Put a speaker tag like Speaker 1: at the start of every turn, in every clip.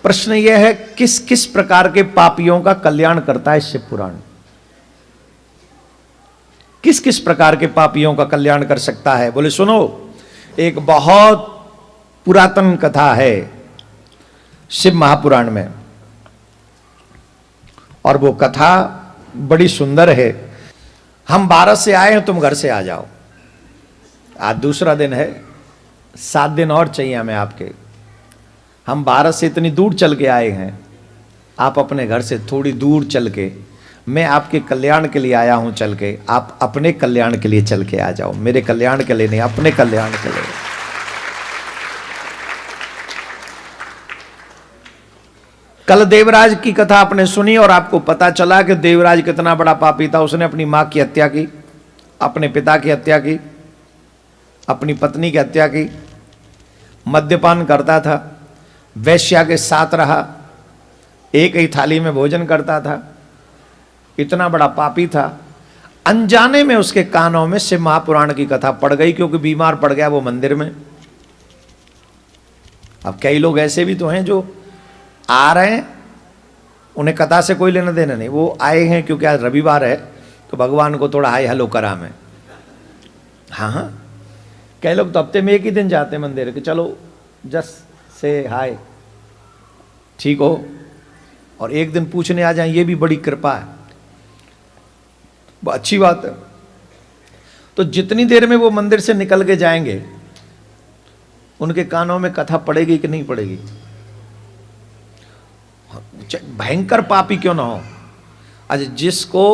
Speaker 1: प्रश्न यह है किस किस प्रकार के पापियों का कल्याण करता है शिव पुराण? किस किस प्रकार के पापियों का कल्याण कर सकता है? बोले सुनो, एक बहुत पुरातन कथा है शिव महापुराण में, और वो कथा बड़ी सुंदर है। हम भारत से आए हैं, तुम घर से आ जाओ। आज दूसरा दिन है, 7 दिन और चाहिए हमें आपके। हम भारत से इतनी दूर चल के आए हैं, आप अपने घर से थोड़ी दूर चल के, मैं आपके कल्याण के लिए आया हूं चल के, आप अपने कल्याण के लिए चल के आ जाओ। मेरे कल्याण के लिए नहीं, अपने कल्याण के लिए। कल देवराज की कथा आपने सुनी और आपको पता चला कि देवराज कितना बड़ा पापी था। उसने अपनी मां की हत्या की, अपने पिता की हत्या की, अपनी पत्नी की हत्या की, मद्यपान करता था, वैश्या के साथ रहा, एक ही थाली में भोजन करता था, इतना बड़ा पापी था। अनजाने में उसके कानों में शिव महापुराण की कथा पड़ गई, क्योंकि बीमार पड़ गया वो मंदिर में। अब कई लोग ऐसे भी तो हैं जो आ रहे हैं, उन्हें कथा से कोई लेना देना नहीं, वो आए हैं क्योंकि आज रविवार है तो भगवान को थोड़ा हाय हेलो करा मैं। हाँ हाँ, कई लोग तो हफ्ते में एक ही दिन जाते हैं मंदिर कि चलो जस्ट से हाय, ठीक हो, और एक दिन पूछने आ जाए, ये भी बड़ी कृपा है, अच्छी बात है। तो जितनी देर में वो मंदिर से निकल के जाएंगे, उनके कानों में कथा पड़ेगी कि नहीं पड़ेगी? भयंकर पापी क्यों ना हो, आज जिसको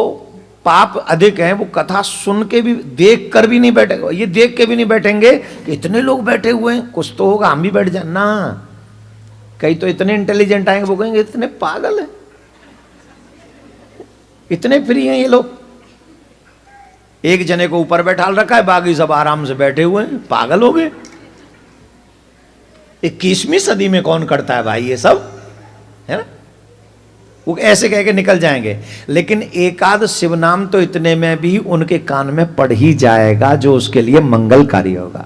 Speaker 1: पाप अधिक है वो कथा सुन के भी, देख कर भी नहीं बैठेगा। ये देख के भी नहीं बैठेंगे कि इतने लोग बैठे हुए हैं, कुछ तो होगा, हम भी बैठ जाए ना। कई तो इतने इंटेलिजेंट आएंगे, वो कहेंगे इतने पागल है, इतने फ्री हैं ये लोग। एक जने को ऊपर बैठा रखा है, बाकी सब आराम से बैठे हुए हैं, पागल हो गए। 21वीं सदी में कौन करता है भाई ये सब, है ना? वो ऐसे कह के निकल जाएंगे। लेकिन एकाद शिव नाम तो इतने में भी उनके कान में पड़ ही जाएगा, जो उसके लिए मंगलकारी होगा।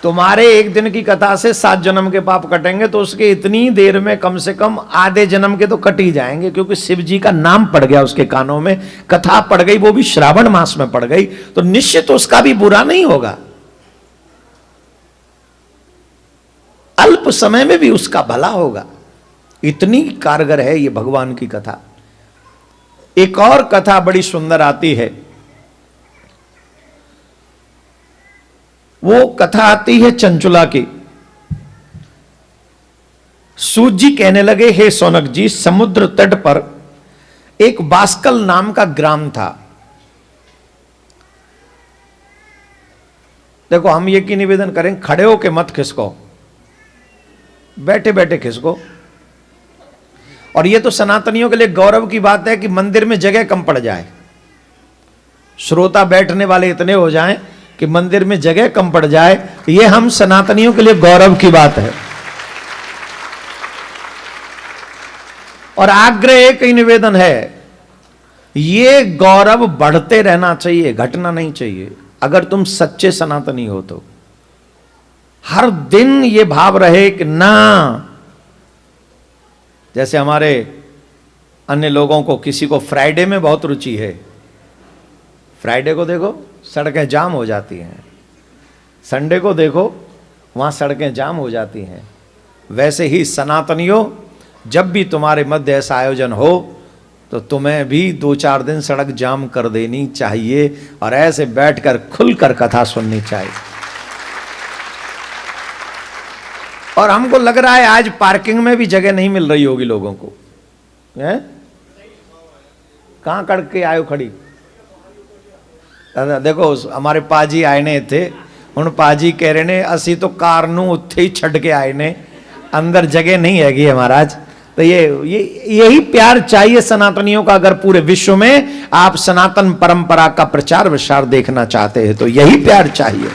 Speaker 1: तुम्हारे एक दिन की कथा से 7 जन्म के पाप कटेंगे, तो उसके इतनी देर में कम से कम आधे जन्म के तो कट ही जाएंगे, क्योंकि शिव जी का नाम पड़ गया उसके कानों में, कथा पड़ गई, वो भी श्रावण मास में पड़ गई, तो निश्चित उसका भी बुरा नहीं होगा, अल्प समय में भी उसका भला होगा। इतनी कारगर है ये भगवान की कथा। एक और कथा बड़ी सुंदर आती है, वो कथा आती है चंचुला की। सूत जी कहने लगे, हे सौनक जी, समुद्र तट पर एक बास्कल नाम का ग्राम था। देखो, हम ये की निवेदन करें, खड़े होके मत खिसको, बैठे बैठे खिसको। और ये तो सनातनियों के लिए गौरव की बात है कि मंदिर में जगह कम पड़ जाए, श्रोता बैठने वाले इतने हो जाएं कि मंदिर में जगह कम पड़ जाए, ये हम सनातनियों के लिए गौरव की बात है। और आग्रह एक ही निवेदन है, ये गौरव बढ़ते रहना चाहिए, घटना नहीं चाहिए। अगर तुम सच्चे सनातनी हो तो हर दिन ये भाव रहे कि ना, जैसे हमारे अन्य लोगों को, किसी को फ्राइडे में बहुत रुचि है, फ्राइडे को देखो सड़कें जाम हो जाती हैं, संडे को देखो वहां सड़कें जाम हो जाती हैं। वैसे ही सनातनियों, जब भी तुम्हारे मध्य ऐसा आयोजन हो तो तुम्हें भी 2-4 दिन सड़क जाम कर देनी चाहिए और ऐसे बैठकर खुलकर कथा सुननी चाहिए। और हमको लग रहा है आज पार्किंग में भी जगह नहीं मिल रही होगी लोगों को, हैं? कहां करके आयो खड़ी? देखो, हमारे पाजी आए ने थे, हुण पाजी कह रहे ने असी तो कार नू उत्थे ही छड़ के आए ने, अंदर जगह नहीं हैगी है महाराज। तो यही प्यार चाहिए सनातनियों का। अगर पूरे विश्व में आप सनातन परंपरा का प्रचार विचार देखना चाहते हैं तो यही प्यार चाहिए।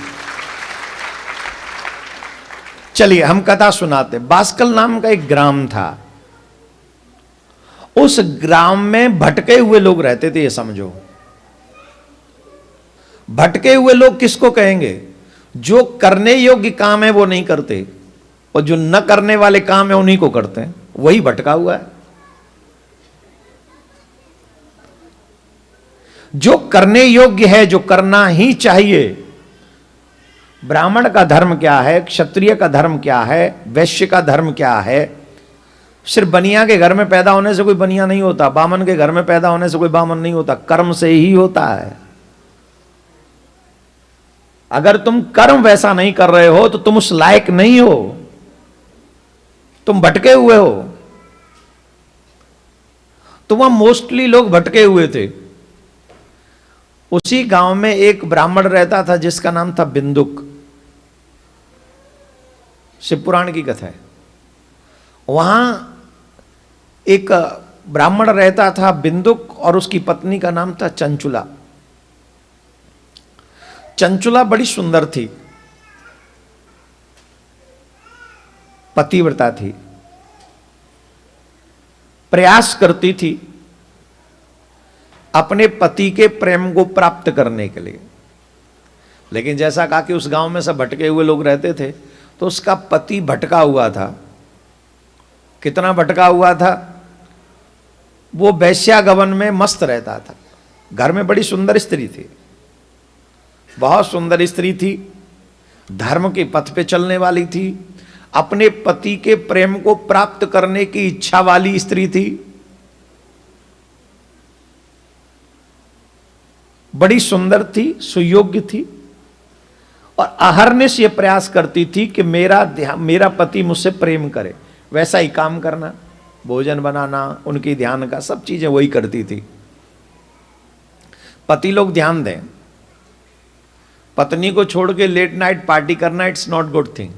Speaker 1: चलिए हम कथा सुनाते। बास्कल नाम का एक ग्राम था, उस ग्राम में भटके हुए लोग रहते थे। ये समझो, भटके हुए लोग किसको कहेंगे? जो करने योग्य काम है वो नहीं करते, और जो न करने वाले काम है उन्हीं को करते हैं, वही भटका हुआ है। जो करने योग्य है, जो करना ही चाहिए, ब्राह्मण का धर्म क्या है, क्षत्रिय का धर्म क्या है, वैश्य का धर्म क्या है। सिर्फ बनिया के घर में पैदा होने से कोई बनिया नहीं होता, बामन के घर में पैदा होने से कोई बामन नहीं होता, कर्म से ही होता है। अगर तुम कर्म वैसा नहीं कर रहे हो तो तुम उस लायक नहीं हो, तुम भटके हुए हो। तो वहां मोस्टली लोग भटके हुए थे। उसी गांव में एक ब्राह्मण रहता था जिसका नाम था बिंदुक। शिव पुराण की कथा है। वहां एक ब्राह्मण रहता था बिंदुक, और उसकी पत्नी का नाम था चंचुला। चंचुला बड़ी सुंदर थी, पतिव्रता थी, प्रयास करती थी अपने पति के प्रेम को प्राप्त करने के लिए। लेकिन जैसा कहा कि उस गांव में सब भटके हुए लोग रहते थे, तो उसका पति भटका हुआ था। कितना भटका हुआ था, वो वैश्यागमन में मस्त रहता था। घर में बड़ी सुंदर स्त्री थी, बहुत सुंदर स्त्री थी, धर्म के पथ पे चलने वाली थी, अपने पति के प्रेम को प्राप्त करने की इच्छा वाली स्त्री थी, बड़ी सुंदर थी, सुयोग्य थी, और अहर्निश ये प्रयास करती थी कि मेरा पति मुझसे प्रेम करे। वैसा ही काम करना, भोजन बनाना, उनकी ध्यान का, सब चीजें वही करती थी। पति लोग ध्यान दें, पत्नी को छोड़ के लेट नाइट पार्टी करना इट्स नॉट गुड थिंग।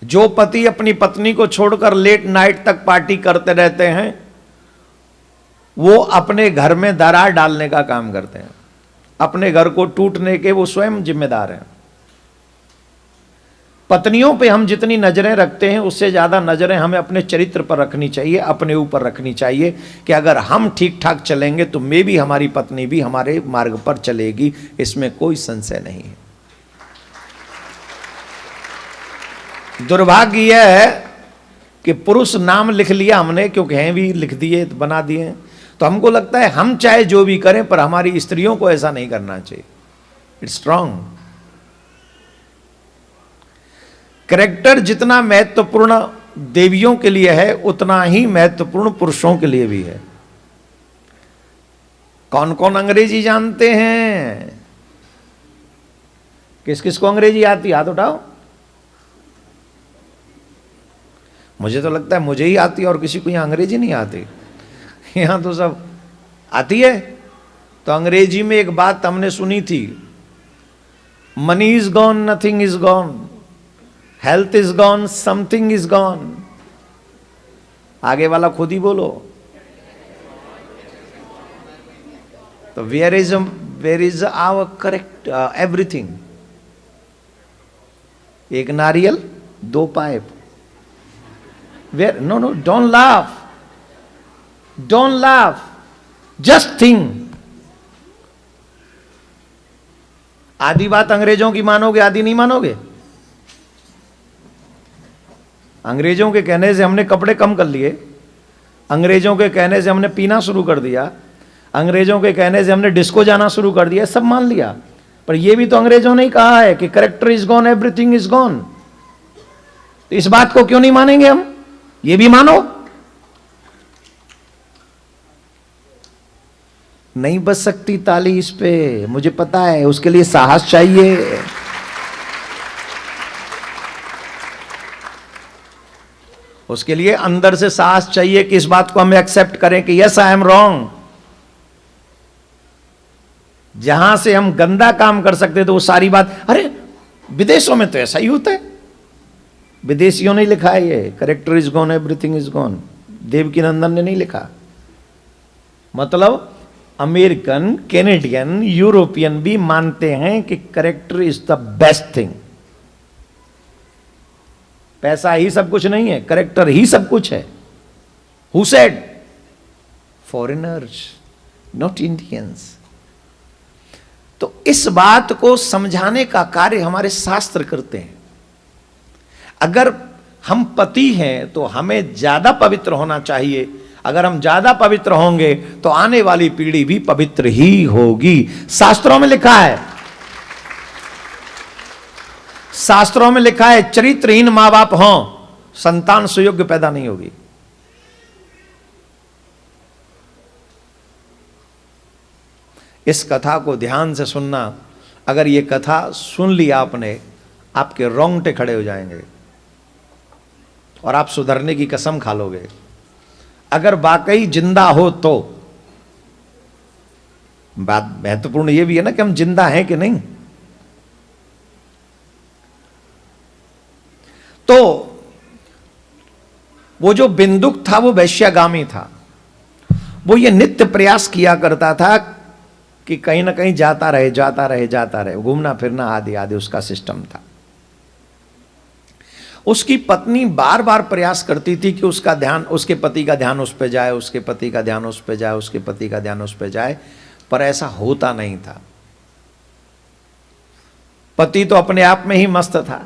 Speaker 1: जो पति अपनी पत्नी को छोड़कर लेट नाइट तक पार्टी करते रहते हैं, वो अपने घर में दरार डालने का काम करते हैं। अपने घर को टूटने के वो स्वयं जिम्मेदार हैं। पत्नियों पे हम जितनी नजरें रखते हैं, उससे ज्यादा नजरें हमें अपने चरित्र पर रखनी चाहिए, अपने ऊपर रखनी चाहिए, कि अगर हम ठीक ठाक चलेंगे तो मे भी हमारी पत्नी भी हमारे मार्ग पर चलेगी, इसमें कोई संशय नहीं है। दुर्भाग्य यह है कि पुरुष नाम लिख लिया हमने, क्योंकि हैं भी लिख दिए, बना दिए, तो हमको लगता है हम चाहे जो भी करें, पर हमारी स्त्रियों को ऐसा नहीं करना चाहिए। It's wrong. कैरेक्टर जितना महत्वपूर्ण देवियों के लिए है, उतना ही महत्वपूर्ण पुरुषों के लिए भी है। कौन कौन अंग्रेजी जानते हैं? किस किस को अंग्रेजी आती? हाथ उठाओ। मुझे तो लगता है मुझे ही आती है, और किसी को यहां अंग्रेजी नहीं आती। यहां तो सब आती है। तो अंग्रेजी में एक बात हमने सुनी थी, money is gone, nothing is gone, health is gone, something is gone. आगे वाला खुद ही बोलो। तो where is our correct everything? एक नारियल, दो pipe. Where? No no, don't laugh, don't laugh, just think. आधी बात अंग्रेजों की मानोगे, आधी नहीं मानोगे। अंग्रेजों के कहने से हमने कपड़े कम कर लिए, अंग्रेजों के कहने से हमने पीना शुरू कर दिया, अंग्रेजों के कहने से हमने डिस्को जाना शुरू कर दिया, सब मान लिया। पर यह भी तो अंग्रेजों ने ही कहा है कि character is gone, everything is gone. तो इस बात को क्यों नहीं मानेंगे हम? ये भी मानो। नहीं बज सकती ताली इस पे, मुझे पता है, उसके लिए साहस चाहिए। उसके लिए अंदर से साहस चाहिए कि इस बात को हम एक्सेप्ट करें कि यस आई एम रॉन्ग। जहां से हम गंदा काम कर सकते तो वो सारी बात, अरे विदेशों में तो ऐसा ही होता है, विदेशियों ने लिखा है ये, character is gone, everything is gone. Devaki Nandan ने नहीं लिखा। मतलब अमेरिकन, कैनेडियन, यूरोपियन भी मानते हैं कि character is the best thing. पैसा ही सब कुछ नहीं है, कैरेक्टर ही सब कुछ है। Who said? Foreigners, not Indians. तो इस बात को समझाने का कार्य हमारे शास्त्र करते हैं। अगर हम पति हैं तो हमें ज्यादा पवित्र होना चाहिए। अगर हम ज्यादा पवित्र होंगे तो आने वाली पीढ़ी भी पवित्र ही होगी। शास्त्रों में लिखा है, शास्त्रों में लिखा है, चरित्रहीन मां बाप हों, संतान सुयोग्य पैदा नहीं होगी। इस कथा को ध्यान से सुनना। अगर ये कथा सुन लिया आपने, आपके रोंगटे खड़े हो जाएंगे और आप सुधरने की कसम खा लोगे। अगर वाकई जिंदा हो तो। बात महत्वपूर्ण यह भी है ना कि हम जिंदा हैं कि नहीं। तो वो जो बिंदुक था वो वैश्यागामी था। वो ये नित्य प्रयास किया करता था कि कहीं ना कहीं जाता रहे, जाता रहे, जाता रहे, घूमना फिरना आदि आदि उसका सिस्टम था। उसकी पत्नी बार बार प्रयास करती थी कि उसका ध्यान, उसके पति का ध्यान उस पर जाए, उसके पति का ध्यान उस पर जाए, उसके पति का ध्यान उस पर जाए, पर ऐसा होता नहीं था। पति तो अपने आप में ही मस्त था।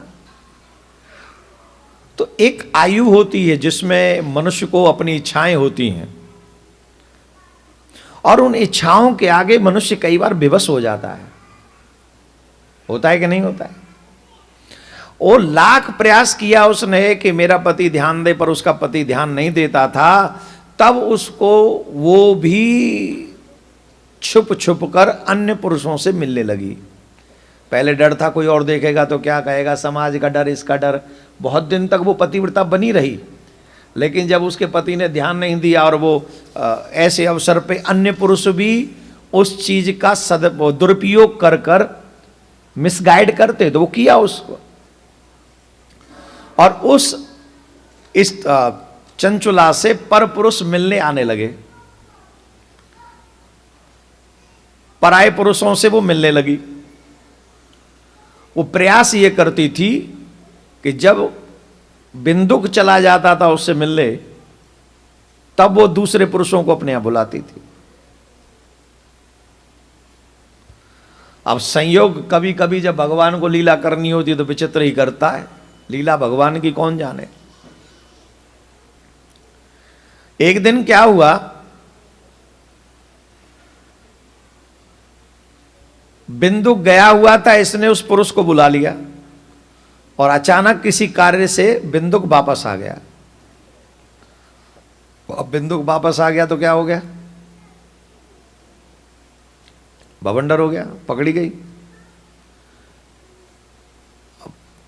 Speaker 1: तो एक आयु होती है जिसमें मनुष्य को अपनी इच्छाएं होती हैं और उन इच्छाओं के आगे मनुष्य कई बार विवश हो जाता है। होता है कि नहीं होता है? वो लाख प्रयास किया उसने कि मेरा पति ध्यान दे, पर उसका पति ध्यान नहीं देता था। तब उसको वो भी छुप छुप कर अन्य पुरुषों से मिलने लगी। पहले डर था कोई और देखेगा तो क्या कहेगा, समाज का डर, इसका डर। बहुत दिन तक वो पतिव्रता बनी रही, लेकिन जब उसके पति ने ध्यान नहीं दिया और वो ऐसे अवसर पे अन्य पुरुष भी उस चीज का दुरुपयोग कर कर मिसगाइड करते, तो वो किया उसको। और इस चंचुला से पर पुरुष मिलने आने लगे, पराये पुरुषों से वो मिलने लगी। वो प्रयास ये करती थी कि जब बिंदुक चला जाता था उससे मिलने, तब वो दूसरे पुरुषों को अपने यहां बुलाती थी। अब संयोग कभी कभी जब भगवान को लीला करनी होती तो विचित्र ही करता है। लीला भगवान की कौन जाने। एक दिन क्या हुआ, बिंदुक गया हुआ था, इसने उस पुरुष को बुला लिया और अचानक किसी कार्य से बिंदुक वापस आ गया। अब बिंदुक वापस आ गया तो क्या हो गया, बवंडर हो गया, पकड़ी गई।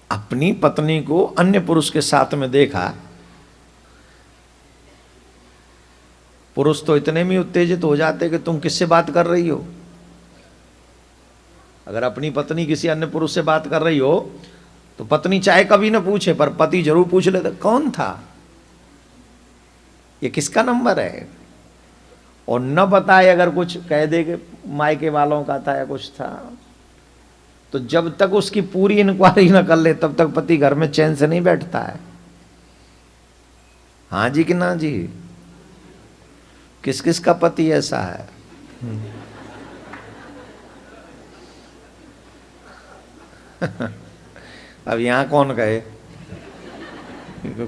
Speaker 1: अपनी पत्नी को अन्य पुरुष के साथ में देखा। पुरुष तो इतने में उत्तेजित हो जाते कि तुम किससे बात कर रही हो। अगर अपनी पत्नी किसी अन्य पुरुष से बात कर रही हो तो पत्नी चाहे कभी ना पूछे, पर पति जरूर पूछ लेता, कौन था, ये किसका नंबर है। और न बताए, अगर कुछ कह दे कि मायके वालों का था या कुछ था, तो जब तक उसकी पूरी इंक्वायरी न कर ले तब तक पति घर में चैन से नहीं बैठता है। हाँ जी कि ना जी, किस किस का पति ऐसा है। अब यहां कौन कहे,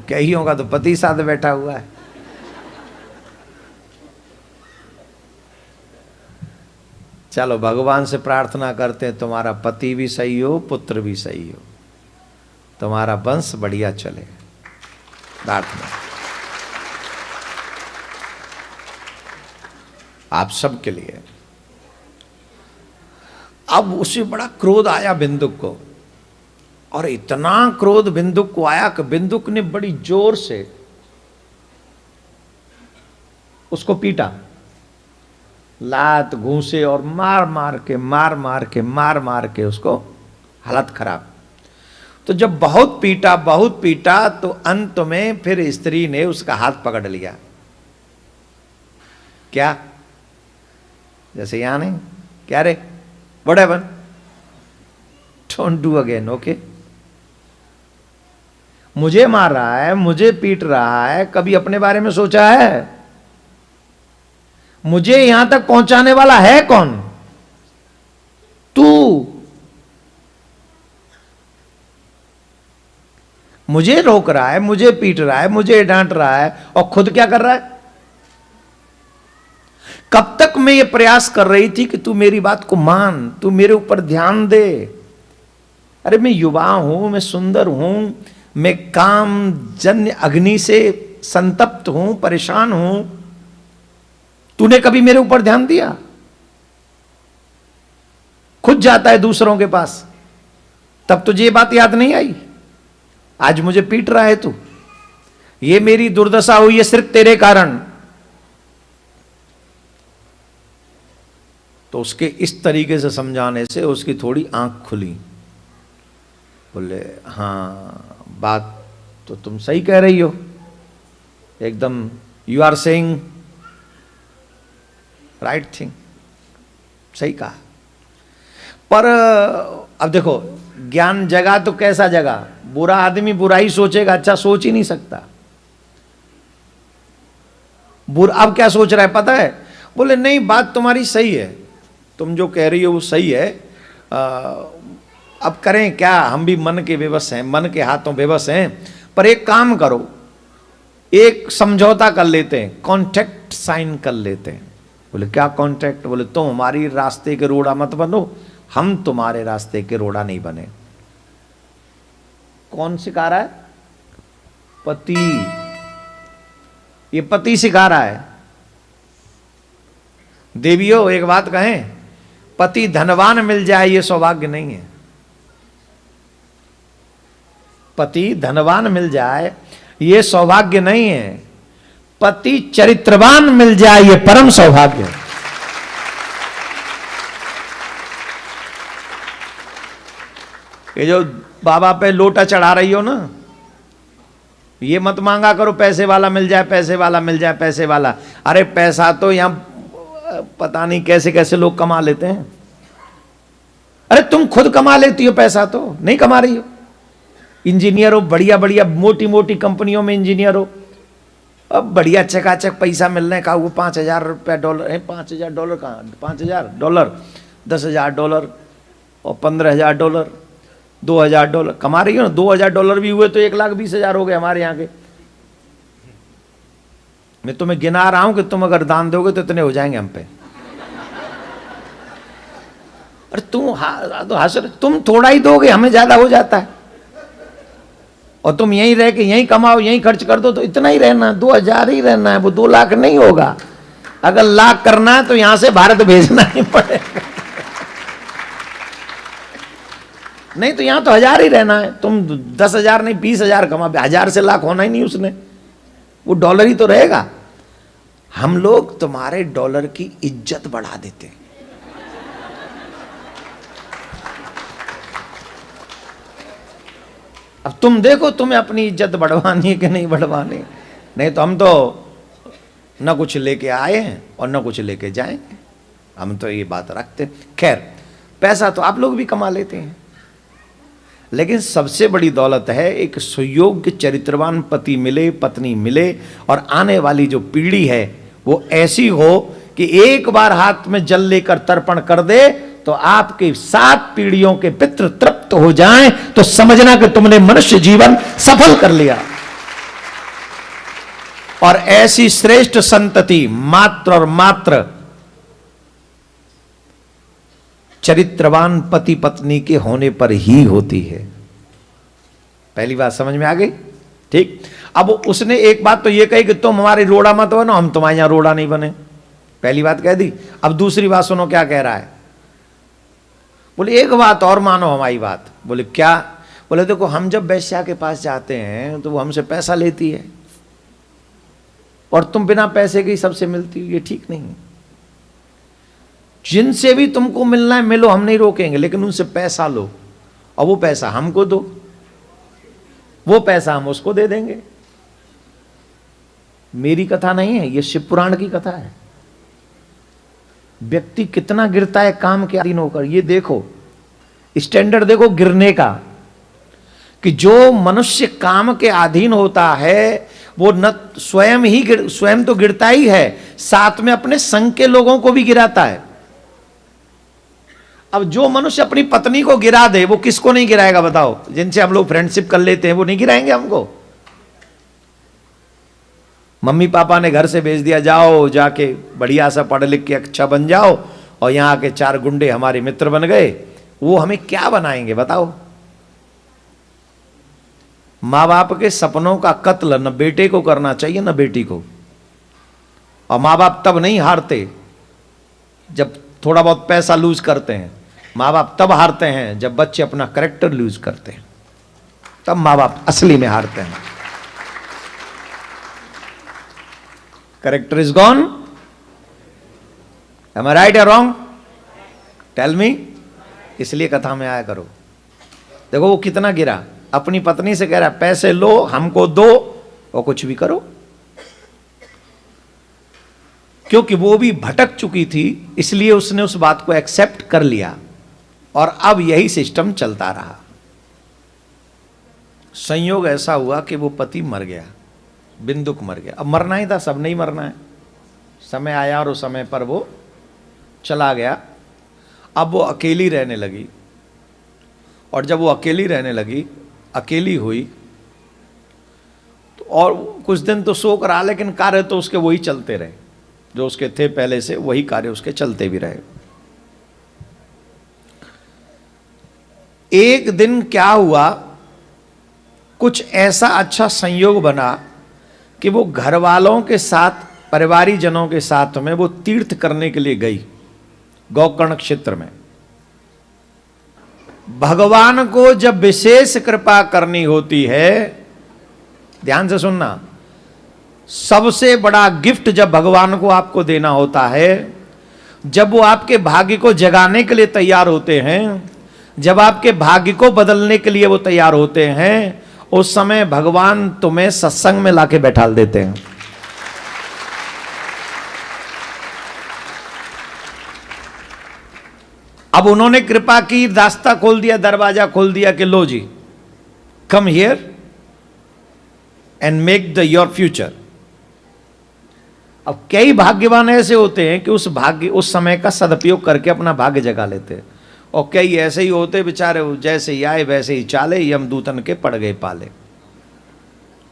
Speaker 1: कहीं होगा तो पति साथ बैठा हुआ है। चलो भगवान से प्रार्थना करते हैं तुम्हारा पति भी सही हो, पुत्र भी सही हो, तुम्हारा वंश बढ़िया चले। प्रार्थना आप सबके लिए। अब उसे बड़ा क्रोध आया बिंदुक को, और इतना क्रोध बिंदुक को आया कि बिंदुक ने बड़ी जोर से उसको पीटा, लात घूंसे और मार मार के उसको हालत खराब। तो जब बहुत पीटा तो अंत में फिर स्त्री ने उसका हाथ पकड़ लिया। क्या, जैसे यहां नहीं, क्या रे, whatever, don't do again, okay. मुझे मार रहा है, मुझे पीट रहा है, कभी अपने बारे में सोचा है? मुझे यहां तक पहुंचाने वाला है कौन? तू मुझे रोक रहा है, मुझे पीट रहा है, मुझे डांट रहा है, और खुद क्या कर रहा है? कब तक मैं ये प्रयास कर रही थी कि तू मेरी बात को मान, तू मेरे ऊपर ध्यान दे। अरे मैं युवा हूं, मैं सुंदर हूं, मैं काम जन्य अग्नि से संतप्त हूं, परेशान हूं, तूने कभी मेरे ऊपर ध्यान दिया? खुद जाता है दूसरों के पास, तब तुझे ये बात याद नहीं आई? आज मुझे पीट रहा है तू, ये मेरी दुर्दशा हुई है सिर्फ तेरे कारण। तो उसके इस तरीके से समझाने से उसकी थोड़ी आंख खुली। बोले हाँ, बात तो तुम सही कह रही हो, एकदम you are saying right thing, सही कहा। पर अब देखो, ज्ञान जगा तो कैसा जगा? बुरा आदमी बुरा ही सोचेगा, अच्छा सोच ही नहीं सकता। अब क्या सोच रहा है पता है? बोले नहीं, बात तुम्हारी सही है, तुम जो कह रही हो वो सही है, अब करें क्या, हम भी मन के विवश हैं, मन के हाथों विवश हैं। पर एक काम करो, एक समझौता कर लेते हैं, कॉन्ट्रैक्ट साइन कर लेते हैं। बोले क्या कॉन्ट्रैक्ट? बोले तुम हमारी रास्ते के रोड़ा मत बनो, हम तुम्हारे रास्ते के रोड़ा नहीं बने। कौन सिखा रहा है? पति। ये पति सिखा रहा है। देवियों एक बात कहें, पति धनवान मिल जाए ये सौभाग्य नहीं है। पति धनवान मिल जाए ये सौभाग्य नहीं है, पति चरित्रवान मिल जाए ये परम सौभाग्य है। ये जो बाबा पे लोटा चढ़ा रही हो ना, ये मत मांगा करो पैसे वाला मिल जाए, पैसे वाला मिल जाए, पैसे वाला। अरे पैसा तो यहां पता नहीं कैसे कैसे लोग कमा लेते हैं। अरे तुम खुद कमा लेती हो पैसा, तो नहीं कमा रही हो? इंजीनियर हो, बढ़िया बढ़िया मोटी मोटी कंपनियों में इंजीनियर हो, अब बढ़िया चकाचक पैसा मिलने का, वो 5,000 रुपया डॉलर है, 5,000 डॉलर कहाँ, 5,000 डॉलर, 10,000 डॉलर और 15,000 डॉलर, 2,000 डॉलर कमा रही हो ना। 2,000 डॉलर भी हुए तो 1,20,000 हो गए हमारे यहाँ के। मैं तुम्हें गिना रहा हूं कि तुम अगर दान दोगे तो इतने हो जाएंगे हम पे। अरे तुम थोड़ा ही दोगे, हमें ज्यादा हो जाता है। और तुम यहीं रह के यहीं कमाओ, यहीं खर्च कर दो, तो इतना ही रहना, 2,000 ही रहना है, वो 2 लाख नहीं होगा। अगर लाख करना है तो यहां से भारत भेजना ही पड़ेगा। नहीं तो यहां तो 1,000 ही रहना है। तुम 10,000 नहीं 20,000 कमा, 1,000 से लाख होना ही नहीं उसने, वो डॉलर ही तो रहेगा। हम लोग तुम्हारे डॉलर की इज्जत बढ़ा देते हैं। अब तुम देखो तुम्हें अपनी इज्जत बढ़वानी है कि नहीं बढ़वानी। नहीं तो हम तो न कुछ लेके आए हैं और न कुछ लेके जाएंगे, हम तो ये बात रखते। खैर, पैसा तो आप लोग भी कमा लेते हैं, लेकिन सबसे बड़ी दौलत है एक सुयोग्य चरित्रवान पति मिले, पत्नी मिले, और आने वाली जो पीढ़ी है वो ऐसी हो कि एक बार हाथ में जल लेकर तर्पण कर दे तो आपके 7 पीढ़ियों के पितृ तृप्त हो जाएं, तो समझना कि तुमने मनुष्य जीवन सफल कर लिया। और ऐसी श्रेष्ठ संतति मात्र और मात्र चरित्रवान पति पत्नी के होने पर ही होती है। पहली बात समझ में आ गई? ठीक। अब उसने एक बात तो ये कही कि तुम हमारे रोड़ा मत बनो, हम तुम्हारे यहां रोड़ा नहीं बने। पहली बात कह दी। अब दूसरी बात सुनो क्या कह रहा है। बोले एक बात और मानो हमारी बात। बोले क्या? बोले देखो, हम जब वैश्या के पास जाते हैं तो वो हमसे पैसा लेती है, और तुम बिना पैसे के ही सबसे मिलती हो, ये ठीक नहीं है। जिनसे भी तुमको मिलना है मिलो, हम नहीं रोकेंगे, लेकिन उनसे पैसा लो, और वो पैसा हमको दो, वो पैसा हम उसको दे देंगे। मेरी कथा नहीं है, ये शिव पुराण की कथा है। व्यक्ति कितना गिरता है काम के अधीन होकर, ये देखो, स्टैंडर्ड देखो गिरने का, कि जो मनुष्य काम के अधीन होता है वो न स्वयं तो गिरता ही है, साथ में अपने संग के लोगों को भी गिराता है। अब जो मनुष्य अपनी पत्नी को गिरा दे वो किसको नहीं गिराएगा बताओ? जिनसे हम लोग फ्रेंडशिप कर लेते हैं वो नहीं गिराएंगे हमको? मम्मी पापा ने घर से भेज दिया, जाओ जाके बढ़िया सा पढ़ लिख के अच्छा बन जाओ, और यहां आके 4 गुंडे हमारे मित्र बन गए, वो हमें क्या बनाएंगे बताओ? माँ बाप के सपनों का कत्ल न बेटे को करना चाहिए न बेटी को। और माँ बाप तब नहीं हारते जब थोड़ा बहुत पैसा लूज करते हैं, माँ बाप तब हारते हैं जब बच्चे अपना कैरेक्टर लूज करते हैं, तब माँ बाप असली में हारते हैं। Character is gone, am I right और रॉन्ग? Tell me. इसलिए कथा में आया करो। देखो वो कितना गिरा, अपनी पत्नी से कह रहा पैसे लो हमको दो और कुछ भी करो, क्योंकि वो भी भटक चुकी थी, इसलिए उसने उस बात को एक्सेप्ट कर लिया, और अब यही सिस्टम चलता रहा। संयोग ऐसा हुआ कि वो पति मर गया, बिंदुक मर गया। अब मरना ही था, सब नहीं मरना है, समय आया और उस समय पर वो चला गया। अब वो अकेली रहने लगी, और जब वो अकेली रहने लगी, अकेली हुई तो और कुछ दिन तो शोक रहा, लेकिन कार्य तो उसके वही चलते रहे जो उसके थे पहले से, वही कार्य उसके चलते भी रहे। एक दिन क्या हुआ, कुछ ऐसा अच्छा संयोग बना कि वो घर वालों के साथ, परिवारी जनों के साथ में वो तीर्थ करने के लिए गई गोकर्ण क्षेत्र में। भगवान को जब विशेष कृपा करनी होती है, ध्यान से सुनना, सबसे बड़ा गिफ्ट जब भगवान को आपको देना होता है, जब वो आपके भाग्य को जगाने के लिए तैयार होते हैं, जब आपके भाग्य को बदलने के लिए वो तैयार होते हैं, उस समय भगवान तुम्हें सत्संग में लाके बैठा देते हैं। अब उन्होंने कृपा की, रास्ता खोल दिया, दरवाजा खोल दिया कि लो जी, come here and make the your future. अब कई भाग्यवान ऐसे होते हैं कि उस भाग्य, उस समय का सदुपयोग करके अपना भाग्य जगा लेते हैं, और कई ऐसे ही होते बेचारे, जैसे ही आए वैसे ही चाले, यमदूतन के पड़ गए पाले।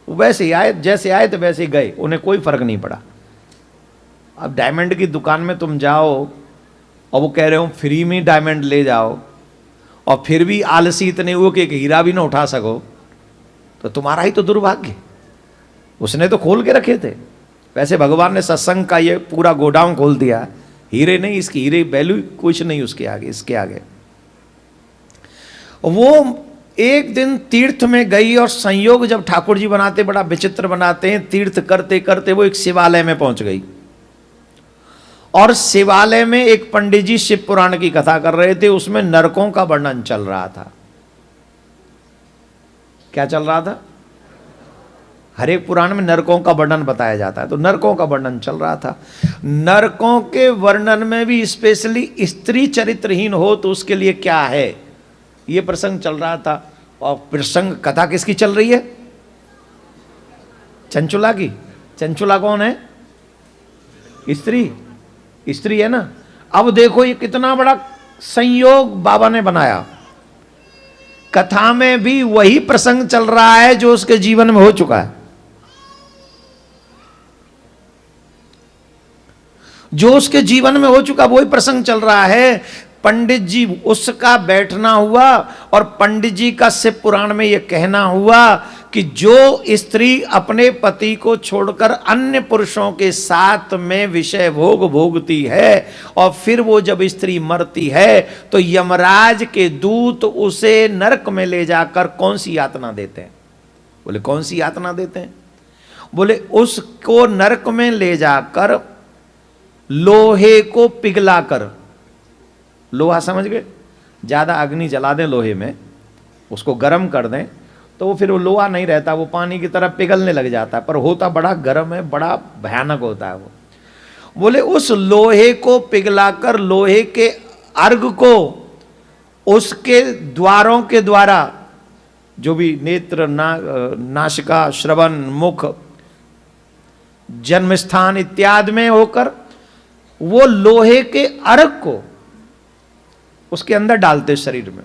Speaker 1: वैसे ही आए, जैसे आए तो वैसे ही गए, उन्हें कोई फर्क नहीं पड़ा। अब डायमंड की दुकान में तुम जाओ और वो कह रहे हो फ्री में डायमंड ले जाओ, और फिर भी आलसी इतने हुए कि एक हीरा भी ना उठा सको, तो तुम्हारा ही तो दुर्भाग्य। उसने तो खोल के रखे थे। वैसे भगवान ने सत्संग का ये पूरा गोडाउन खोल दिया, हीरे नहीं, इसकी हीरे वैल्यू कुछ नहीं उसके आगे, इसके आगे। वो एक दिन तीर्थ में गई, और संयोग जब ठाकुर जी बनाते बड़ा विचित्र बनाते हैं, तीर्थ करते करते वो एक शिवालय में पहुंच गई, और शिवालय में एक पंडित जी शिव पुराण की कथा कर रहे थे, उसमें नरकों का वर्णन चल रहा था। क्या चल रहा था? हर एक पुराण में नरकों का वर्णन बताया जाता है, तो नरकों का वर्णन चल रहा था। नरकों के वर्णन में भी स्पेशली स्त्री चरित्रहीन हो तो उसके लिए क्या है, ये प्रसंग चल रहा था। और प्रसंग, कथा किसकी चल रही है? चंचुला की। चंचुला कौन है? स्त्री, स्त्री है ना। अब देखो ये कितना बड़ा संयोग बाबा ने बनाया। कथा में भी वही प्रसंग चल रहा है जो उसके जीवन में हो चुका है, जो उसके जीवन में हो चुका वही प्रसंग चल रहा है। पंडित जी, उसका बैठना हुआ, और पंडित जी का शिव पुराण में यह कहना हुआ कि जो स्त्री अपने पति को छोड़कर अन्य पुरुषों के साथ में विषय भोग भोगती है, और फिर वो जब स्त्री मरती है तो यमराज के दूत उसे नरक में ले जाकर कौन सी यातना देते हैं? बोले कौन सी यातना देते हैं? बोले उसको नरक में ले जाकर लोहे को पिघलाकर, लोहा समझ गए, ज्यादा अग्नि जला दें लोहे में, उसको गर्म कर दें तो वो फिर वो लोहा नहीं रहता, वो पानी की तरह पिघलने लग जाता है, पर होता बड़ा गर्म है, बड़ा भयानक होता है वो। बोले उस लोहे को पिघलाकर लोहे के अर्घ को उसके द्वारों के द्वारा, जो भी नेत्र, नासिका, श्रवण, मुख, जन्मस्थान इत्यादि में होकर वो लोहे के अर्घ को उसके अंदर डालते शरीर में,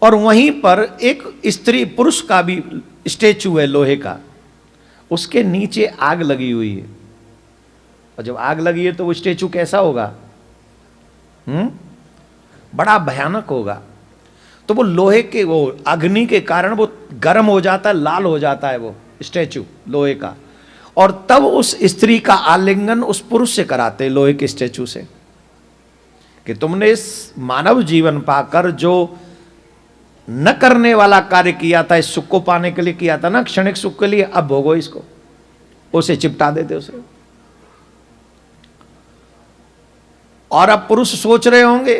Speaker 1: और वहीं पर एक स्त्री पुरुष का भी स्टेचू है लोहे का, उसके नीचे आग लगी हुई है। और जब आग लगी है तो वो स्टेचू कैसा होगा? बड़ा भयानक होगा। तो वो लोहे के, वो अग्नि के कारण वो गर्म हो जाता है, लाल हो जाता है वो स्टेचू लोहे का। और तब उस स्त्री का आलिंगन उस पुरुष से कराते लोहे के स्टेचू से, कि तुमने इस मानव जीवन पाकर जो न करने वाला कार्य किया था, इस सुख को पाने के लिए किया था ना, क्षणिक सुख के लिए, अब भोगो इसको। उसे चिपटा देते उसे। और अब पुरुष सोच रहे होंगे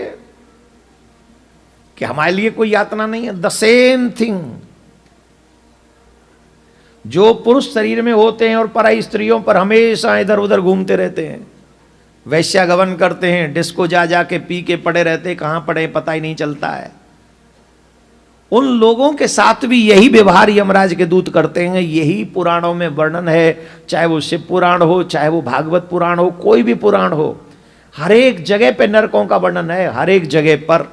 Speaker 1: कि हमारे लिए कोई यातना नहीं है। द सेम थिंग, जो पुरुष शरीर में होते हैं और पराई स्त्रियों पर हमेशा इधर उधर घूमते रहते हैं, वैश्यागमन करते हैं, डिस्को जा जाके पी के पड़े रहते, कहां पड़े पता ही नहीं चलता है, उन लोगों के साथ भी यही व्यवहार यमराज के दूत करते हैं। यही पुराणों में वर्णन है, चाहे वो शिव पुराण हो, चाहे वो भागवत पुराण हो, कोई भी पुराण हो, हर एक जगह पे नरकों का वर्णन है। हर एक जगह पर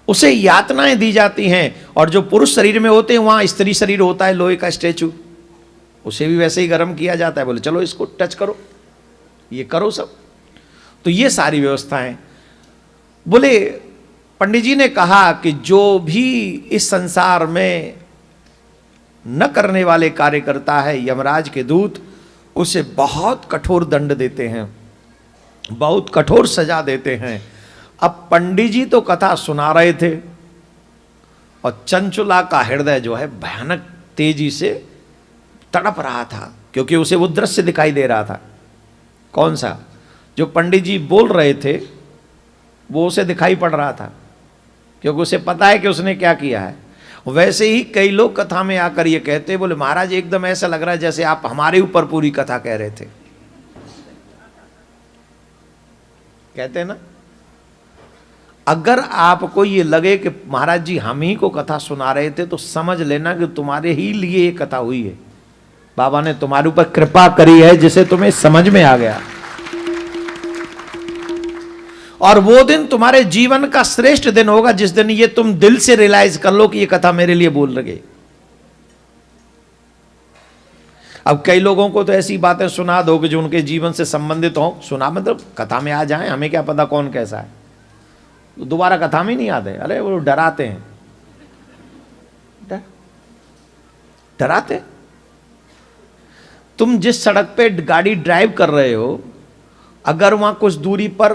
Speaker 1: उसे यातनाएं दी जाती हैं। और जो पुरुष शरीर में होते हैं वहां स्त्री शरीर होता है लोहे का स्टेचू, उसे भी वैसे ही गर्म किया जाता है। बोले चलो इसको टच करो, ये करो सब। तो ये सारी व्यवस्थाएं। बोले पंडित जी ने कहा कि जो भी इस संसार में न करने वाले कार्य करता है, यमराज के दूत उसे बहुत कठोर दंड देते हैं, बहुत कठोर सजा देते हैं। अब पंडित जी तो कथा सुना रहे थे और चंचुला का हृदय जो है भयानक तेजी से तड़प रहा था, क्योंकि उसे वो दृश्य दिखाई दे रहा था। कौन सा? जो पंडित जी बोल रहे थे वो उसे दिखाई पड़ रहा था, क्योंकि उसे पता है कि उसने क्या किया है। वैसे ही कई लोग कथा में आकर ये कहते, बोले महाराज एकदम ऐसा लग रहा है जैसे आप हमारे ऊपर पूरी कथा कह रहे थे। कहते हैं ना, अगर आपको ये लगे कि महाराज जी हम ही को कथा सुना रहे थे, तो समझ लेना कि तुम्हारे ही लिए ये कथा हुई है। बाबा ने तुम्हारे ऊपर कृपा करी है जिसे तुम्हें समझ में आ गया। और वो दिन तुम्हारे जीवन का श्रेष्ठ दिन होगा जिस दिन ये तुम दिल से रियलाइज कर लो कि ये कथा मेरे लिए बोल रही। अब कई लोगों को तो ऐसी बातें सुना दो कि जो उनके जीवन से संबंधित हो, सुना मतलब कथा में आ जाए, हमें क्या पता कौन कैसा है, तो दोबारा कथा में नहीं आते। अरे वो डराते हैं, डराते। तुम जिस सड़क पे गाड़ी ड्राइव कर रहे हो, अगर वहां कुछ दूरी पर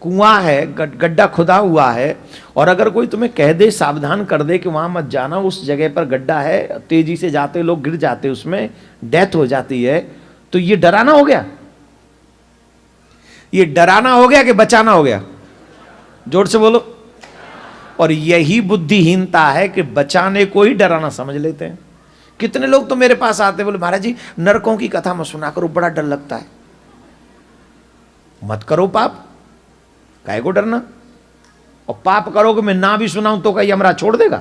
Speaker 1: कुआं है, गड्ढा खुदा हुआ है, और अगर कोई तुम्हें कह दे, सावधान कर दे कि वहां मत जाना, उस जगह पर गड्ढा है, तेजी से जाते लोग गिर जाते, उसमें डेथ हो जाती है, तो ये डराना हो गया? ये डराना हो गया कि बचाना हो गया? जोर से बोलो। और यही बुद्धिहीनता है कि बचाने को ही डराना समझ लेते हैं। कितने लोग तो मेरे पास आते, बोले महाराज जी नरकों की कथा मत सुना करो, बड़ा डर लगता है। मत करो पाप, काहे को डरना? और पाप करोगे मैं ना भी सुनाऊं तो क्या यमराज छोड़ देगा?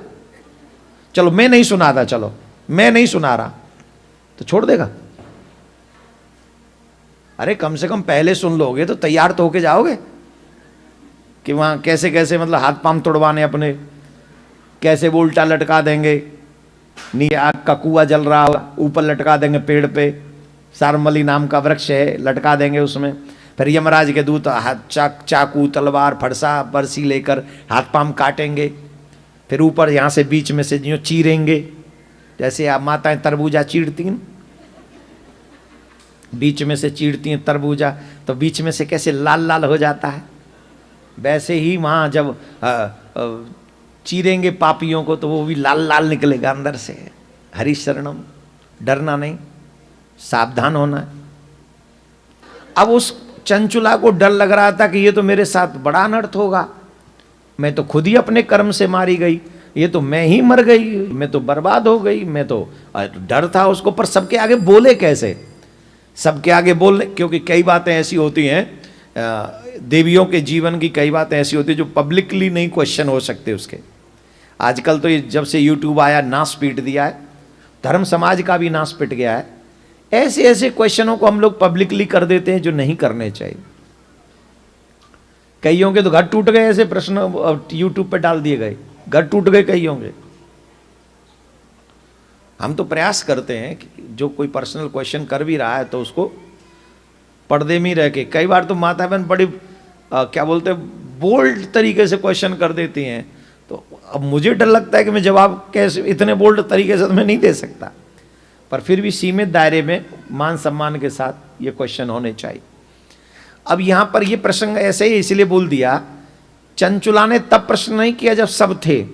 Speaker 1: चलो मैं नहीं सुनाता, चलो मैं नहीं सुना रहा, तो छोड़ देगा? अरे कम से कम पहले सुन लोगे तो तैयार तो होके जाओगे कि वहां कैसे कैसे, मतलब हाथ पांव तोड़वाने अपने, कैसे वो उल्टा लटका देंगे, नीचे आग का कुआं जल रहा होगा, ऊपर लटका देंगे पेड़ पे, सारमली नाम का वृक्ष है, लटका देंगे उसमें। फिर यमराज के दूत चाकू तलवार फरसा बरसी लेकर हाथ पांव काटेंगे, फिर ऊपर यहाँ से बीच में से जो चीरेंगे, जैसे आप माताएं तरबूजा चीरती हैं, बीच में से चीरती हैं तरबूजा, तो बीच में से कैसे लाल लाल हो जाता है, वैसे ही वहाँ जब चीरेंगे पापियों को तो वो भी लाल लाल निकलेगा अंदर से। हरि शरणम, डरना नहीं, सावधान होना है। अब उस चंचुला को डर लग रहा था कि ये तो मेरे साथ बड़ा अनर्थ होगा, मैं तो खुद ही अपने कर्म से मारी गई, ये तो मैं ही मर गई, मैं तो बर्बाद हो गई, मैं तो, डर था उसको। पर सबके आगे बोले कैसे? सबके आगे बोलने, क्योंकि कई बातें ऐसी होती हैं, देवियों के जीवन की कई बातें ऐसी होती है जो पब्लिकली नहीं क्वेश्चन हो सकते उसके। आजकल तो ये जब से यूट्यूब आया नाश पीट दिया है, धर्म समाज का भी नाश पिट गया है। ऐसे ऐसे क्वेश्चनों को हम लोग पब्लिकली कर देते हैं जो नहीं करने चाहिए। कईयों के तो घर टूट गए, ऐसे प्रश्न यूट्यूब पे डाल दिए गए, घर टूट गए कईयों के। हम तो प्रयास करते हैं कि जो कोई पर्सनल क्वेश्चन कर भी रहा है तो उसको पर्दे में ही रह के, कई बार तो माता बहन बड़ी क्या बोलते हैं, बोल्ड तरीके से क्वेश्चन कर देती हैं, तो अब मुझे डर लगता है कि मैं जवाब कैसे इतने बोल्ड तरीके से तो मैं नहीं दे सकता, पर फिर भी सीमित दायरे में मान सम्मान के साथ ये क्वेश्चन होने चाहिए। अब यहां पर ये प्रसंग ऐसे ही इसलिए बोल दिया, चंचुला ने तब प्रश्न नहीं किया जब सब थे,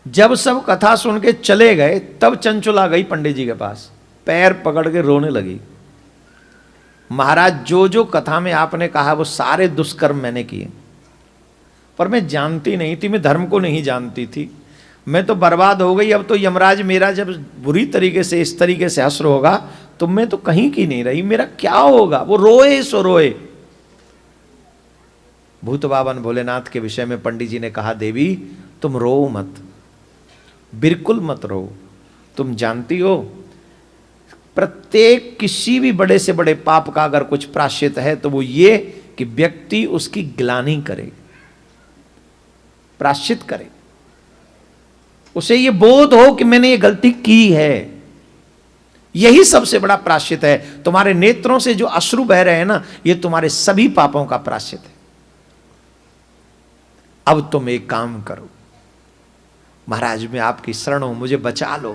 Speaker 1: जब सब कथा सुन के चले गए तब चंचुला गई पंडित जी के पास, पैर पकड़ के रोने लगी। महाराज, जो जो कथा में आपने कहा वो सारे दुष्कर्म मैंने किए, पर मैं जानती नहीं थी, मैं धर्म को नहीं जानती थी, मैं तो बर्बाद हो गई। अब तो यमराज मेरा जब बुरी तरीके से इस तरीके से हश्र होगा तो मैं तो कहीं की नहीं रही, मेरा क्या होगा। वो रोए सो रोए। भूत बाबन भोलेनाथ के विषय में पंडित जी ने कहा, देवी तुम रो मत, बिल्कुल मत रो। तुम जानती हो प्रत्येक किसी भी बड़े से बड़े पाप का अगर कुछ प्रायश्चित है तो वो ये कि व्यक्ति उसकी ग्लानि करे, प्रायश्चित करे, उसे ये बोध हो कि मैंने ये गलती की है, यही सबसे बड़ा प्रायश्चित है। तुम्हारे नेत्रों से जो अश्रु बह रहे हैं ना, ये तुम्हारे सभी पापों का प्रायश्चित है। अब तुम एक काम करो, महाराज मैं आपकी शरण हूं, मुझे बचा लो।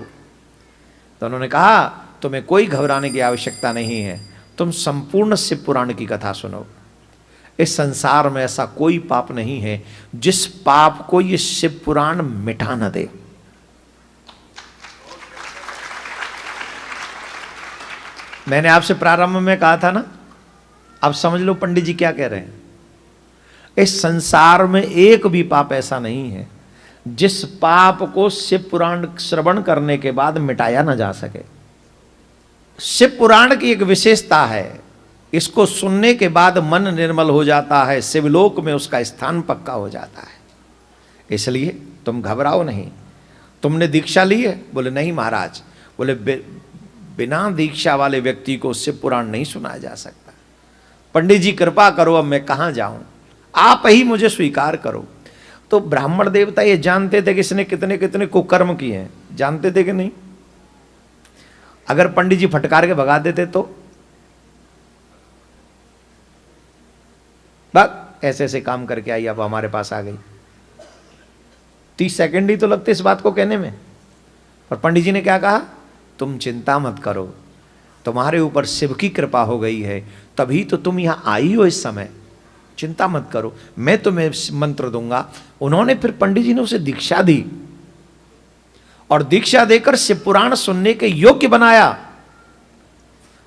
Speaker 1: तो उन्होंने कहा, तुम्हें कोई घबराने की आवश्यकता नहीं है, तुम संपूर्ण शिव पुराण की कथा सुनो। इस संसार में ऐसा कोई पाप नहीं है जिस पाप को ये शिव पुराण मिटा न दे। मैंने आपसे प्रारंभ में कहा था ना, अब समझ लो पंडित जी क्या कह रहे हैं। इस संसार में एक भी पाप ऐसा नहीं है जिस पाप को शिव पुराण श्रवण करने के बाद मिटाया ना जा सके। शिव पुराण की एक विशेषता है, इसको सुनने के बाद मन निर्मल हो जाता है, शिवलोक में उसका स्थान पक्का हो जाता है। इसलिए तुम घबराओ नहीं। तुमने दीक्षा ली है? बोले नहीं महाराज। बोले बिना दीक्षा वाले व्यक्ति को शिव पुराण नहीं सुनाया जा सकता। पंडित जी कृपा करो, अब मैं कहां जाऊं, आप ही मुझे स्वीकार करो। तो ब्राह्मण देवता ये जानते थे कि इसने कितने कितने कुकर्म किए हैं, जानते थे कि नहीं? अगर पंडित जी फटकार के भगा देते तो बस ऐसे ऐसे काम करके आई, अब हमारे पास आ गई। 30 सेकंड ही तो लगते इस बात को कहने में। और पंडित जी ने क्या कहा, तुम चिंता मत करो, तुम्हारे ऊपर शिव की कृपा हो गई है, तभी तो तुम यहां आई हो इस समय, चिंता मत करो, मैं तुम्हें मंत्र दूंगा। उन्होंने फिर पंडित जी ने उसे दीक्षा दी और दीक्षा देकर शिव पुराण सुनने के योग्य बनाया,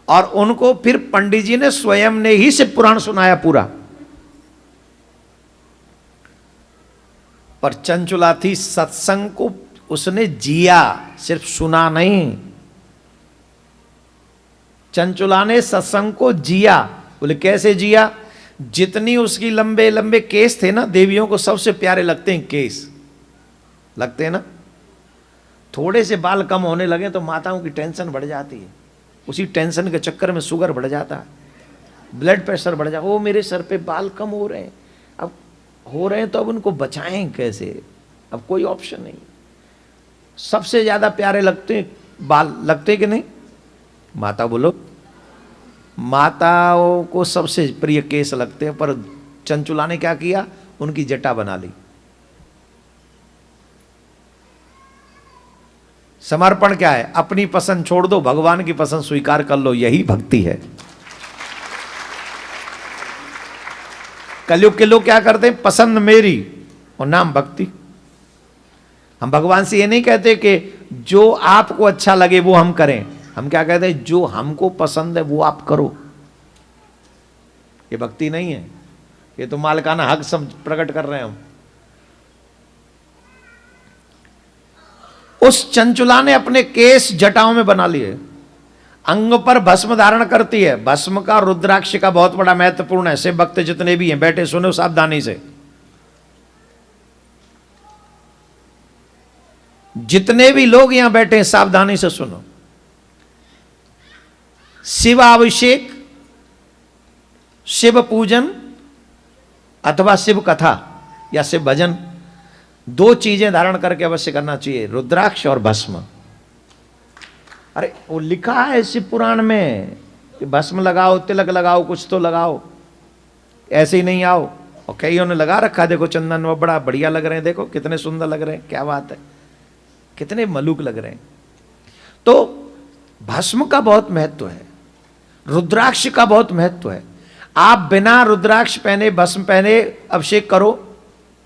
Speaker 1: और उनको फिर पंडित जी ने स्वयं ने ही शिव पुराण सुनाया पूरा। पर चंचुला थी, सत्संग को उसने जिया, सिर्फ सुना नहीं। चंचुला ने सत्संग को जिया। बोले कैसे जिया? जितनी उसकी लंबे लंबे केस थे ना, देवियों को सबसे प्यारे लगते हैं केस, लगते हैं ना। थोड़े से बाल कम होने लगे तो माताओं की टेंशन बढ़ जाती है, उसी टेंशन के चक्कर में शुगर बढ़ जाता है, ब्लड प्रेशर बढ़ जाता है। वो मेरे सर पे बाल कम हो रहे हैं, अब हो रहे हैं तो अब उनको बचाएं कैसे? अब कोई ऑप्शन नहीं। सबसे ज्यादा प्यारे लगते हैं बाल, लगते कि नहीं? माता बोलो। माताओं को सबसे प्रिय केस लगते हैं, पर चंचुला ने क्या किया, उनकी जटा बना ली। समर्पण क्या है? अपनी पसंद छोड़ दो, भगवान की पसंद स्वीकार कर लो, यही भक्ति है। कलयुग के लोग क्या करते हैं, पसंद मेरी और नाम भक्ति। हम भगवान से ये नहीं कहते कि जो आपको अच्छा लगे वो हम करें, हम क्या कहते हैं, जो हमको पसंद है वो आप करो। ये भक्ति नहीं है, ये तो मालिकाना हक सब प्रकट कर रहे हैं हम। उस चंचुला ने अपने केस जटाओं में बना लिए, अंग पर भस्म धारण करती है। भस्म का रुद्राक्ष का बहुत बड़ा महत्वपूर्ण है। शिव भक्त जितने भी हैं बैठे सुनो सावधानी से, जितने भी लोग यहां बैठे हैं सावधानी से सुनो। शिवाभिषेक, शिव पूजन अथवा शिव कथा या शिव भजन, दो चीजें धारण करके अवश्य करना चाहिए, रुद्राक्ष और भस्म। अरे वो लिखा है शिव पुराण में कि भस्म लगाओ, तिलक लगाओ, कुछ तो लगाओ, ऐसे ही नहीं आओ। और कईयों ने लगा रखा, देखो चंदन वो बड़ा बढ़िया लग रहे हैं, देखो कितने सुंदर लग रहे हैं, क्या बात है, कितने मलूक लग रहे हैं। तो भस्म का बहुत महत्व है, रुद्राक्ष का बहुत महत्व है। आप बिना रुद्राक्ष पहने भस्म पहने अभिषेक करो,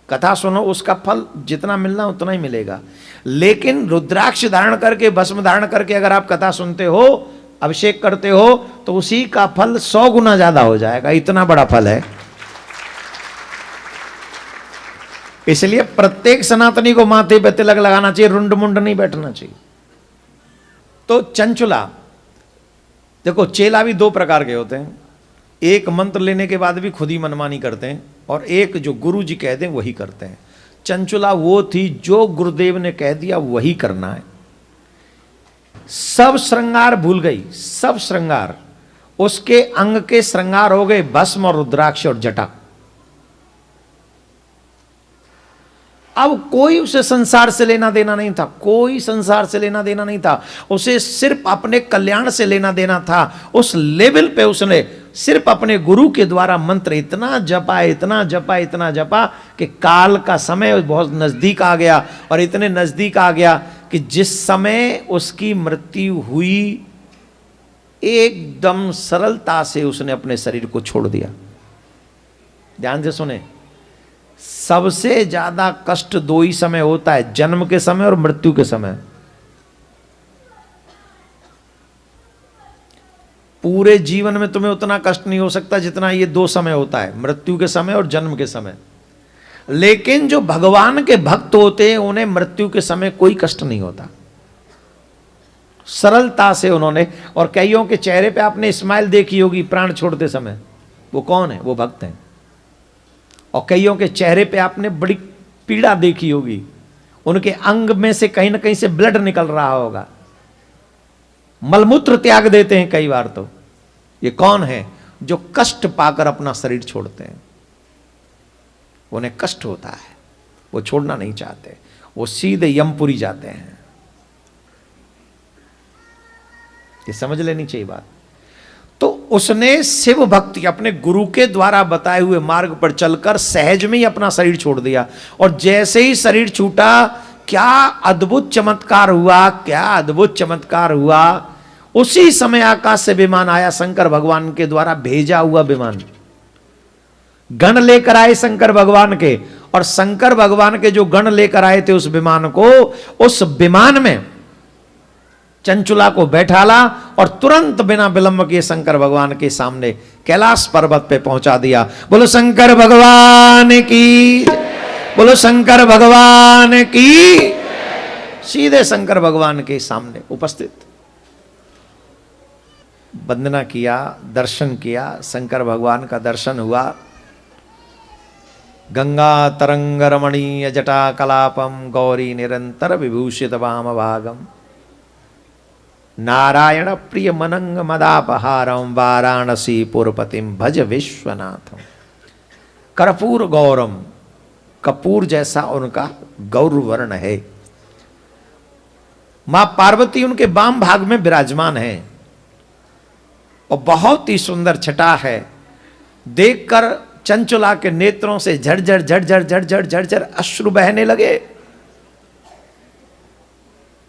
Speaker 1: कथा सुनो, उसका फल जितना मिलना उतना ही मिलेगा। लेकिन रुद्राक्ष धारण करके, भस्म धारण करके अगर आप कथा सुनते हो, अभिषेक करते हो, तो उसी का फल 100 गुना ज्यादा हो जाएगा, इतना बड़ा फल है। इसलिए प्रत्येक सनातनी को माथे पे तिलक लगाना चाहिए, रुंड मुंड नहीं बैठना चाहिए। तो चंचुला, देखो चेला भी दो प्रकार के होते हैं, एक मंत्र लेने के बाद भी खुद ही मनमानी करते हैं, और एक जो गुरु जी कह दें वही करते हैं। चंचुला वो थी जो गुरुदेव ने कह दिया वही करना है। सब श्रृंगार भूल गई, सब श्रृंगार, उसके अंग के श्रृंगार हो गए भस्म और रुद्राक्ष और जटा। अब कोई उसे संसार से लेना देना नहीं था, कोई संसार से लेना देना नहीं था, उसे सिर्फ अपने कल्याण से लेना देना था। उस लेवल पे उसने सिर्फ अपने गुरु के द्वारा मंत्र इतना जपा, इतना जपा, इतना जपा कि काल का समय बहुत नजदीक आ गया। और इतने नजदीक आ गया कि जिस समय उसकी मृत्यु हुई, एकदम सरलता से उसने अपने शरीर को छोड़ दिया। ध्यान से सुने, सबसे ज्यादा कष्ट दो ही समय होता है, जन्म के समय और मृत्यु के समय। पूरे जीवन में तुम्हें उतना कष्ट नहीं हो सकता जितना ये दो समय होता है, मृत्यु के समय और जन्म के समय। लेकिन जो भगवान के भक्त होते हैं उन्हें मृत्यु के समय कोई कष्ट नहीं होता, सरलता से उन्होंने। और कईयों के चेहरे पे आपने स्माइल देखी होगी प्राण छोड़ते समय, वो कौन है? वो भक्त हैं। और कईयों के चेहरे पे आपने बड़ी पीड़ा देखी होगी, उनके अंग में से कहीं ना कहीं से ब्लड निकल रहा होगा, मलमूत्र त्याग देते हैं कई बार। तो ये कौन है? जो कष्ट पाकर अपना शरीर छोड़ते हैं, उन्हें कष्ट होता है, वो छोड़ना नहीं चाहते, वो सीधे यमपुरी जाते हैं। ये समझ लेनी चाहिए बात। तो उसने शिव भक्ति अपने गुरु के द्वारा बताए हुए मार्ग पर चलकर सहज में ही अपना शरीर छोड़ दिया। और जैसे ही शरीर छूटा, क्या अद्भुत चमत्कार हुआ, क्या अद्भुत चमत्कार हुआ। उसी समय आकाश से विमान आया, शंकर भगवान के द्वारा भेजा हुआ विमान। गण लेकर आए शंकर भगवान के, और शंकर भगवान के जो गण लेकर आए थे उस विमान को, उस विमान में चंचुला को बैठाला और तुरंत बिना विलंब के शंकर भगवान के सामने कैलाश पर्वत पे पहुंचा दिया। बोलो शंकर भगवान की, बोलो शंकर भगवान की। सीधे शंकर भगवान के सामने उपस्थित, वंदना किया, दर्शन किया, शंकर भगवान का दर्शन हुआ। गंगा तरंग रमणीय जटा कलापम गौरी निरंतर विभूषित वाम भागम नारायण प्रिय मनंग मदापहारम वाराणसी पुरपतिम भज विश्वनाथम। कर्पूर गौरम, कपूर जैसा उनका गौर वर्ण है। मां पार्वती उनके वाम भाग में विराजमान है और बहुत ही सुंदर छटा है। देखकर चंचुला के नेत्रों से झरझर झरझर झरझर झरझर अश्रु बहने लगे।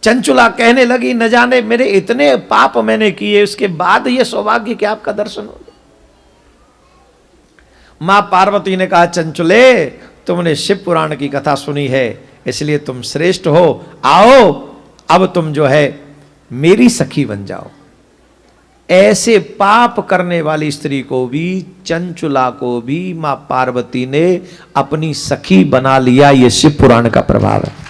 Speaker 1: चंचुला कहने लगी, न जाने मेरे इतने पाप मैंने किए, उसके बाद ये सौभाग्य कि आपका दर्शन हो गया। मां पार्वती ने कहा, चंचुले तुमने शिव पुराण की कथा सुनी है, इसलिए तुम श्रेष्ठ हो। आओ अब तुम जो है मेरी सखी बन जाओ। ऐसे पाप करने वाली स्त्री को भी, चंचुला को भी मां पार्वती ने अपनी सखी बना लिया। ये शिव पुराण का प्रभाव है।